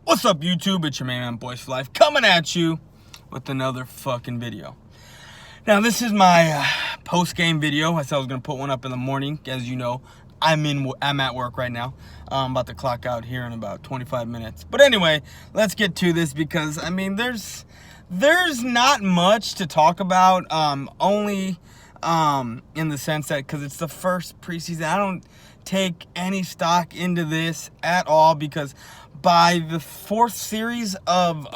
What's up, YouTube? It's your main man, Boys for Life, coming at you with another fucking video. Now, this is my post-game video. I said I was going to put one up in the morning. As you know, I'm at work right now. I'm about to clock out here in about 25 minutes. But anyway, let's get to this because, I mean, there's not much to talk about. Only in the sense that because it's the first preseason, I don't take any stock into this at all because by the fourth series of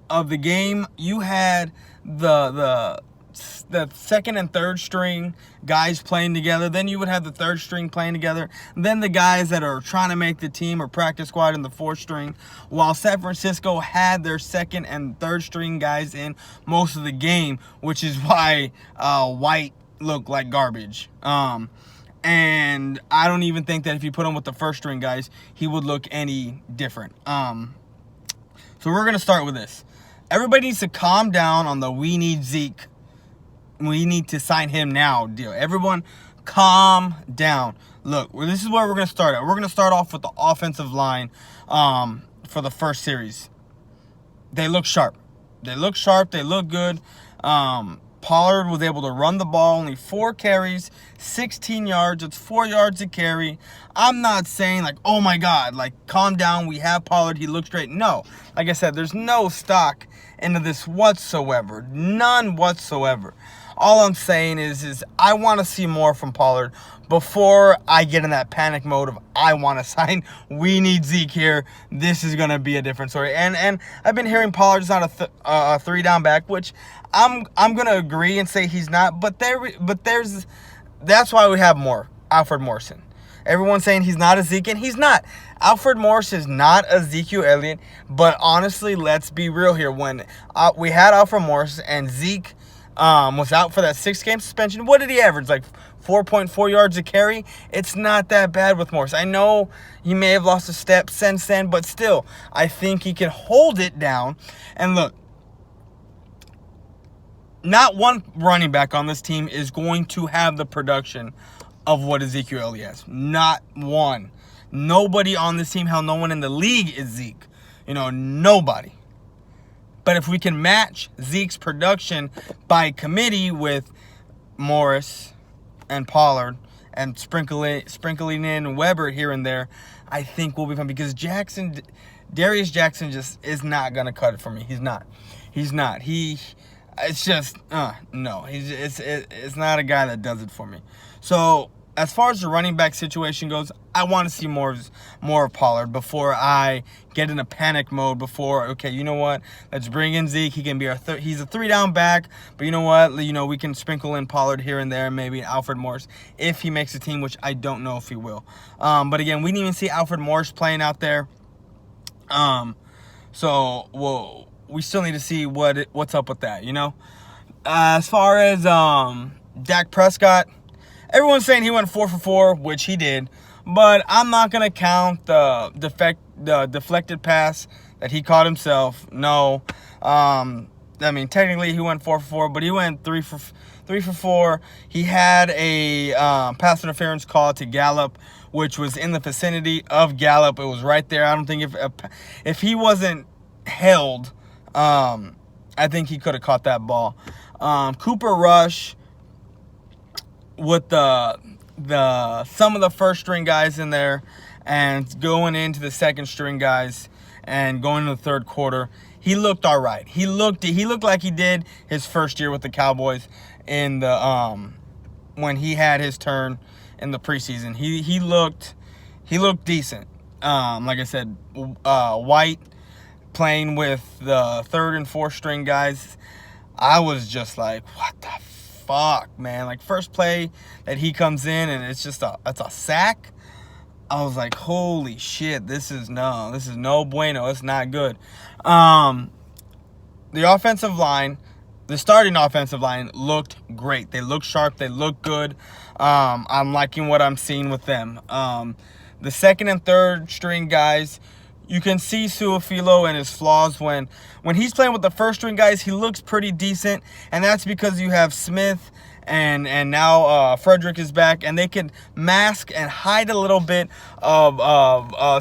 the game, you had the second and third string guys playing together. Then you would have the third string playing together. Then the guys that are trying to make the team or practice squad in the fourth string. While San Francisco had their second and third string guys in most of the game, which is why White looked like garbage. And I don't even think that if you put him with the first string guys, he would look any different. So we're going to start with this. Everybody needs to calm down on the we need Zeke, we need to sign him now deal. Everyone calm down. Look, this is where we're going to start at. We're going to start off with the offensive line for the first series. They look sharp. They look sharp. They look good. Pollard was able to run the ball, only 4 carries, 16 yards. It's 4 yards a carry. I'm not saying like, oh my God, like calm down. We have Pollard. He looks great. No, like I said, there's no stock into this whatsoever. None whatsoever. All I'm saying is I want to see more from Pollard before I get in that panic mode of I want to sign. We need Zeke here. This is going to be a different story. And I've been hearing Pollard's not a 3-down back, which I'm going to agree and say he's not. But that's why we have Alfred Morrison. Everyone's saying he's not a Zeke, and he's not. Alfred Morris is not Ezekiel Elliott. But honestly, let's be real here. When we had Alfred Morris and Zeke was out for that 6-game suspension, what did he average? Like 4.4 yards a carry? It's not that bad with Morris. I know he may have lost a step since then, but still, I think he can hold it down. And look, not one running back on this team is going to have the production of what Ezekiel Elliott has. Not one. Nobody on this team, hell, no one in the league is Zeke. Nobody. But if we can match Zeke's production by committee with Morris and Pollard and sprinkling in Weber here and there, I think we'll be fine. Because Darius Jackson just is not going to cut it for me. He's not. It's just, no. It's not a guy that does it for me. So, as far as the running back situation goes, I want to see more of Pollard before I get in a panic mode. Okay, you know what? Let's bring in Zeke. He can be he's a 3-down back, but you know what? We can sprinkle in Pollard here and there, maybe Alfred Morris if he makes the team, which I don't know if he will. But again, we didn't even see Alfred Morris playing out there. So we still need to see what's up with that. As far as Dak Prescott. Everyone's saying he went 4 for 4, which he did, but I'm not going to count the deflected pass that he caught himself. No. Technically he went 4 for 4, but he went 3 for 4. He had a pass interference call to Gallup, which was in the vicinity of Gallup. It was right there. I don't think if he wasn't held, I think he could have caught that ball. Cooper Rush, with some of the first string guys in there and going into the second string guys and going into the third quarter, he looked all right. He looked like he did his first year with the Cowboys in the when he had his turn in the preseason. He looked decent. Like I said, White playing with the third and fourth string guys, I was just like, what the fuck, man. Like, first play that he comes in and it's a sack. I was like, holy shit, this is no bueno. It's not good. The starting offensive line looked great. They look sharp. They look good. I'm liking what I'm seeing with them. The second and third string guys, you can see Suafilo and his flaws when he's playing with the first string guys. He looks pretty decent, and that's because you have Smith and now Frederick is back, and they can mask and hide a little bit of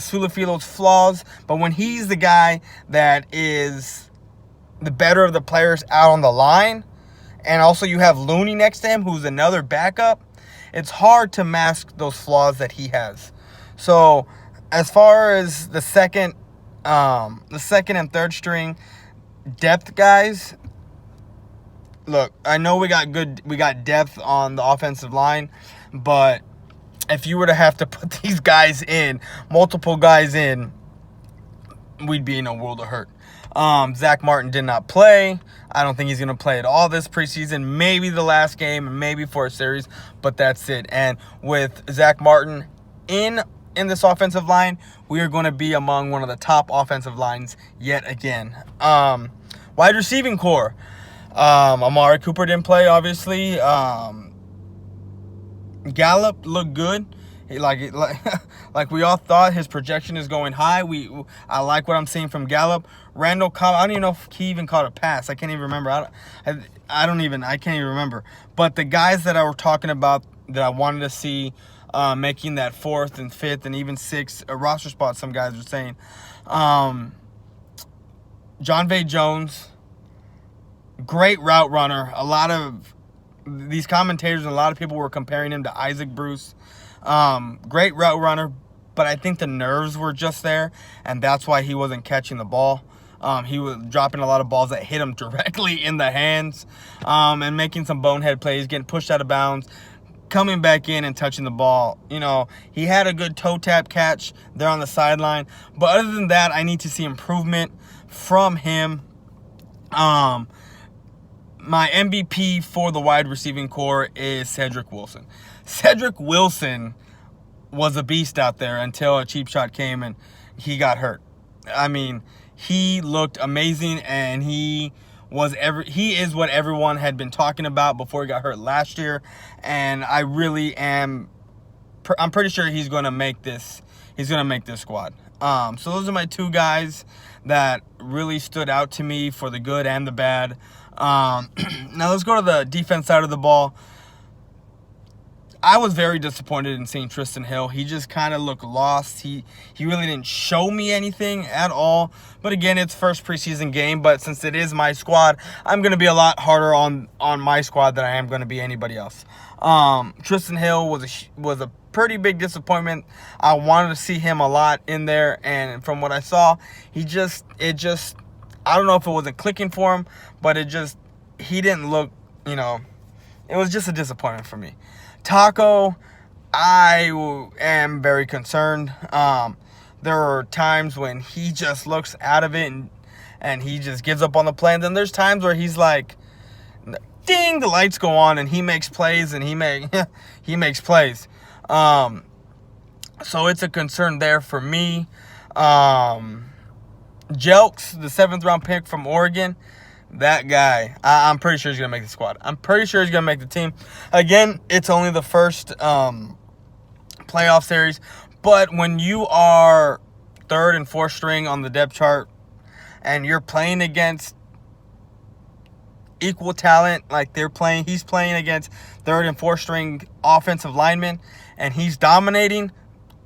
Suafilo's flaws. But when he's the guy that is the better of the players out on the line, and also you have Looney next to him, who's another backup, it's hard to mask those flaws that he has. So as far as the second and third string depth guys, look, I know we got depth on the offensive line, but if you were to have to put these guys in, multiple guys in, we'd be in a world of hurt. Zach Martin did not play. I don't think he's going to play at all this preseason. Maybe the last game, maybe for a series, but that's it. And with Zach Martin in this offensive line, we are going to be among one of the top offensive lines yet again. Wide receiving core. Amari Cooper didn't play, obviously. Gallup looked good. Like we all thought, his projection is going high. I like what I'm seeing from Gallup. Randall Cobb, I don't even know if he even caught a pass. I can't even remember. I can't even remember. But the guys that I were talking about that I wanted to see making that 4th and 5th and even 6th roster spot, some guys were saying. John Vay Jones, great route runner. A lot of these commentators and a lot of people were comparing him to Isaac Bruce. Great route runner, but I think the nerves were just there, and that's why he wasn't catching the ball. He was dropping a lot of balls that hit him directly in the hands, and making some bonehead plays, getting pushed out of bounds, coming back in and touching the ball. You know, he had a good toe tap catch there on the sideline, but other than that, I need to see improvement from him. My MVP for the wide receiving core is Cedric Wilson. Cedric Wilson was a beast out there until a cheap shot came and he got hurt. I mean, he looked amazing, and he is what everyone had been talking about before he got hurt last year, and I'm pretty sure he's going to make this squad. So those are my two guys that really stood out to me for the good and the bad. Now let's go to the defense side of the ball. I was very disappointed in seeing Tristan Hill. He just kind of looked lost. He really didn't show me anything at all. But again, it's first preseason game. But since it is my squad, I'm going to be a lot harder on my squad than I am going to be anybody else. Tristan Hill was a pretty big disappointment. I wanted to see him a lot in there, and from what I saw, I don't know if it wasn't clicking for him, but he didn't look, it was just a disappointment for me. Taco, I am very concerned. There are times when he just looks out of it and he just gives up on the plans. And there's times where he's like, ding, the lights go on and he makes plays and he makes plays. So it's a concern there for me. Jelks, the 7th round pick from Oregon, that guy, I'm pretty sure he's going to make the squad. I'm pretty sure he's going to make the team. Again, it's only the first playoff series. But when you are 3rd and 4th string on the depth chart and you're playing against equal talent, like he's playing against 3rd and 4th string offensive linemen, and he's dominating,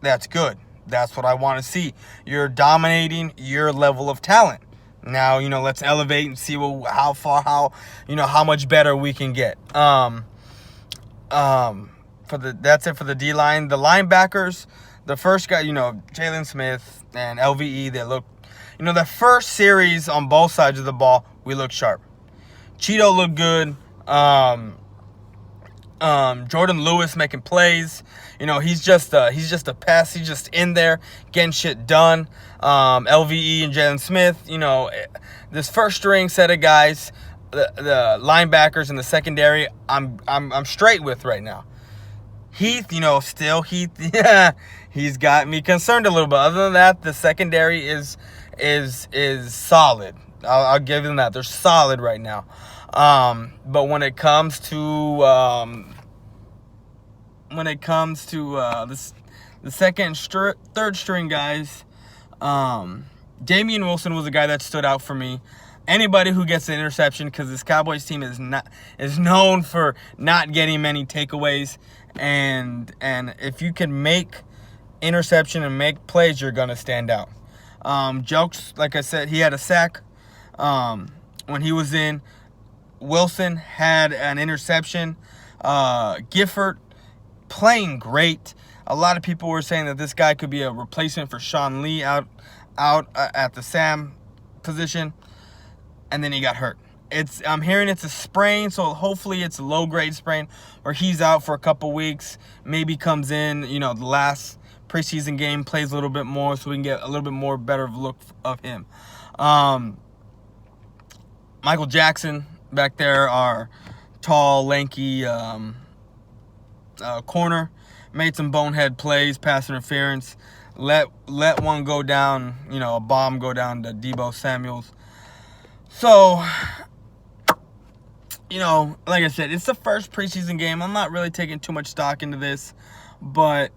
that's good. That's what I want to see. You're dominating your level of talent. Now, let's elevate and see how much better we can get. That's it for the D-line. The linebackers, the first guy, Jalen Smith and LVE, they look, the first series on both sides of the ball, we look sharp. Cheeto looked good. Jordan Lewis making plays. He's just a pest. He's just in there getting shit done. LVE and Jalen Smith, this first string set of guys, the linebackers in the secondary, I'm straight with right now. Heath, yeah, he's got me concerned a little bit. Other than that, the secondary is solid. I'll give them that. They're solid right now. But when it comes to the second, third string guys, Damian Wilson was a guy that stood out for me. Anybody who gets an interception, because this Cowboys team is known for not getting many takeaways, and if you can make interception and make plays, you're gonna stand out. Jokes, like I said, he had a sack when he was in. Wilson had an interception. Gifford playing great. A lot of people were saying that this guy could be a replacement for Sean Lee out at the Sam position, and then he got hurt. I'm hearing it's a sprain, so hopefully it's a low-grade sprain, or he's out for a couple weeks. Maybe comes in, the last preseason game, plays a little bit more, so we can get a little bit more better look of him. Michael Jackson back there, our tall, lanky corner, made some bonehead plays, pass interference, let one go down, a bomb go down to Deebo Samuels. So, like I said, it's the first preseason game. I'm not really taking too much stock into this, but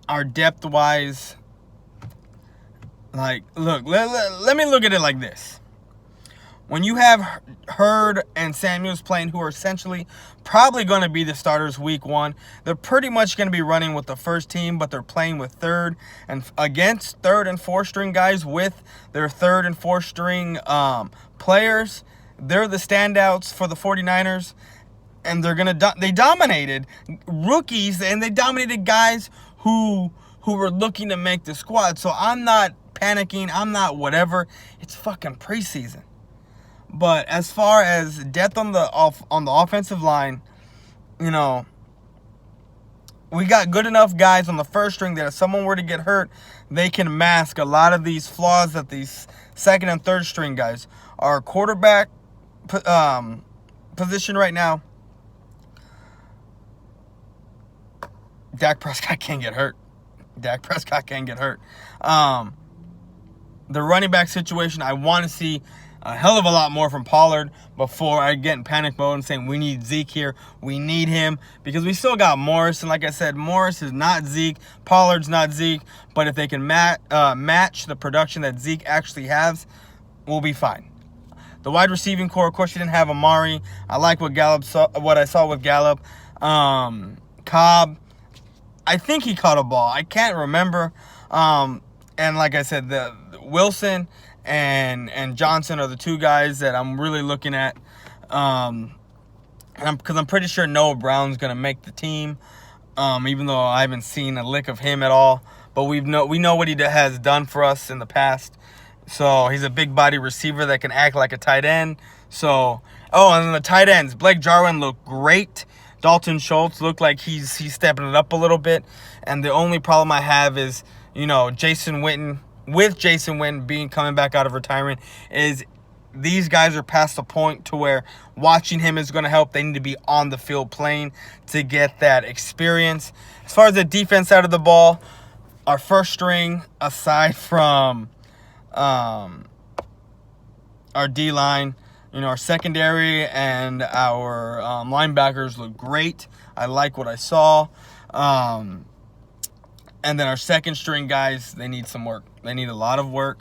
our depth-wise, look, let me look at it like this. When you have Hurd and Samuels playing, who are essentially probably going to be the starters week 1, they're pretty much going to be running with the first team, but they're playing with third and against third and fourth string guys with their third and fourth string players. They're the standouts for the 49ers, and they dominated rookies, and they dominated guys who were looking to make the squad. So I'm not panicking. I'm not whatever. It's fucking preseason. But as far as depth on the offensive line, we got good enough guys on the first string that if someone were to get hurt, they can mask a lot of these flaws that these second and third string guys. Our quarterback position right now, Dak Prescott can't get hurt. The running back situation, I want to see a hell of a lot more from Pollard before I get in panic mode and saying we need Zeke here. We need him because we still got Morris. And like I said, Morris is not Zeke. Pollard's not Zeke. But if they can match the production that Zeke actually has, we'll be fine. The wide receiving core, of course, you didn't have Amari. I like what I saw with Gallup. Cobb, I think he caught a ball. I can't remember. And like I said, the Wilson and Johnson are the two guys that I'm really looking at. Because I'm pretty sure Noah Brown's going to make the team, even though I haven't seen a lick of him at all. But we know what he has done for us in the past. So he's a big body receiver that can act like a tight end. So, and then the tight ends, Blake Jarwin looked great. Dalton Schultz looked like he's stepping it up a little bit. And the only problem I have is, Jason Witten coming back out of retirement, is these guys are past the point to where watching him is going to help. They need to be on the field playing to get that experience. As far as the defense side of the ball, our first string, aside from our D-line, our secondary and our linebackers look great. I like what I saw. And then our second string guys, they need some work. They need a lot of work.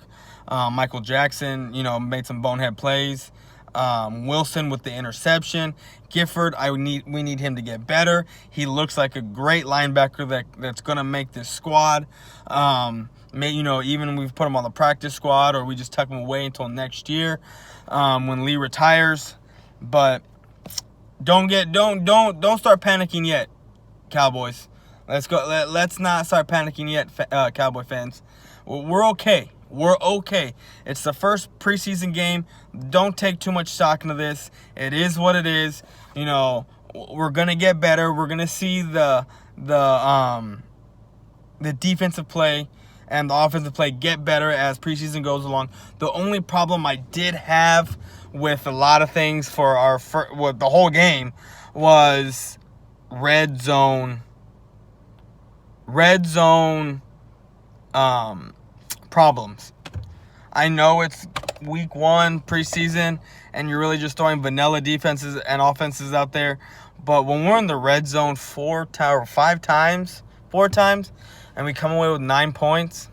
Michael Jackson, made some bonehead plays. Wilson with the interception. Gifford, we need him to get better. He looks like a great linebacker that's going to make this squad. Even we've put him on the practice squad, or we just tuck him away until next year when Lee retires. But don't start panicking yet, Cowboys. Let's go. Let's not start panicking yet, Cowboy fans. We're okay. We're okay. It's the first preseason game. Don't take too much stock into this. It is what it is. We're gonna get better. We're gonna see the defensive play and the offensive play get better as preseason goes along. The only problem I did have with a lot of things for the whole game was red zone problems. I know it's week 1 preseason and you're really just throwing vanilla defenses and offenses out there, but when we're in the red zone 4 times and we come away with 9 points,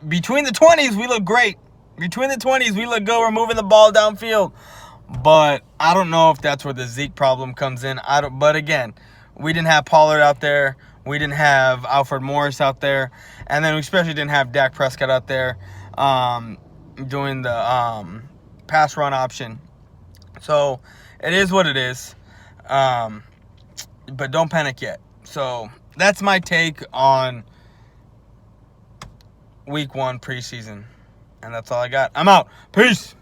between the 20s, we look great. Between the 20s, we look good. We're moving the ball downfield. But I don't know if that's where the Zeke problem comes in. But again, we didn't have Pollard out there. We didn't have Alfred Morris out there. And then we especially didn't have Dak Prescott out there doing the pass run option. So it is what it is. But don't panic yet. So that's my take on week 1 preseason. And that's all I got. I'm out. Peace.